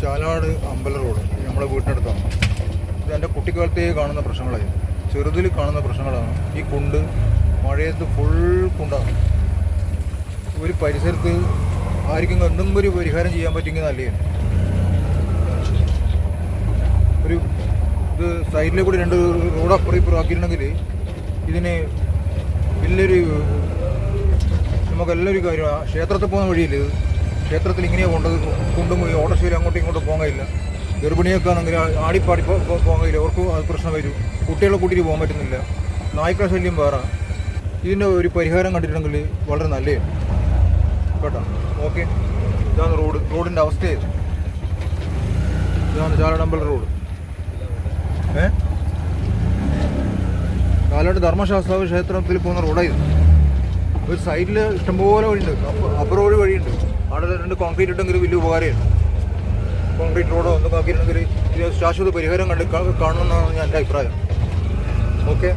ചാലാട് അമ്പല റോഡ് നമ്മുടെ വീട്ടിനടുത്താണ്. ഇത് എൻ്റെ കുട്ടിക്കാലത്തേ കാണുന്ന പ്രശ്നങ്ങളായി, ചെറുതിൽ കാണുന്ന പ്രശ്നങ്ങളാണ്. ഈ കുണ്ട് മഴയത്ത് ഫുൾ കുണ്ടാണ്. ഒരു പരിസരത്ത് ആർക്കും എന്തെങ്കിലും ഒരു പരിഹാരം ചെയ്യാൻ പറ്റുമെങ്കിൽ നല്ലതാണ്. ഒരു ഇത് സൈഡിലെ കൂടി 2 റോഡ് അപ്പുറം ഇപ്പുറം ആക്കിയിട്ടുണ്ടെങ്കിൽ ഇതിന് വലിയൊരു നമുക്കെല്ലാവരും കാര്യമാണ്. ക്ഷേത്രത്തിൽ പോകുന്ന വഴിയില്ല, ഇത് ക്ഷേത്രത്തിൽ ഇങ്ങനെയാണ് കൊണ്ടത്. കുണ്ടും ഓട്ടോറിക്ഷയിൽ അങ്ങോട്ടും ഇങ്ങോട്ടും പോകാൻ കഴിയില്ല. ഗർഭിണിയൊക്കെ ആണെങ്കിൽ ആടിപ്പാടി പോകാൻ കഴിയില്ല, അവർക്ക് അത് പ്രശ്നം വരും. കുട്ടികളെ കൂട്ടിയിട്ട് പോകാൻ പറ്റുന്നില്ല. നായ്ക്കള ശല്യം വേറെ. ഇതിൻ്റെ ഒരു പരിഹാരം കണ്ടിട്ടുണ്ടെങ്കിൽ വളരെ നല്ലതാണ് കേട്ടോ. ഓക്കെ, ഇതാണ് റോഡിൻ്റെ അവസ്ഥയായത്. ഇതാണ് ചാലാടമ്പല റോഡ്. ചാലാട് ധർമ്മശാസ്താവ് ക്ഷേത്രത്തിൽ പോകുന്ന റോഡായത്. ഒരു സൈഡിൽ ഇഷ്ടംപോലെ വഴിയുണ്ട്, അപ്പുറം ഒരു വഴിയുണ്ട്. അവിടെ 2 കോൺക്രീറ്റ് ഇട്ടെങ്കിൽ വലിയ ഉപകാരമാണ്. കോൺക്രീറ്റ് റോഡോ എന്തൊക്കെ ആക്കിയിട്ടുണ്ടെങ്കിൽ ശാശ്വത പരിഹാരം കാണണമെന്നാണ് എൻ്റെ അഭിപ്രായം. ഓക്കെ.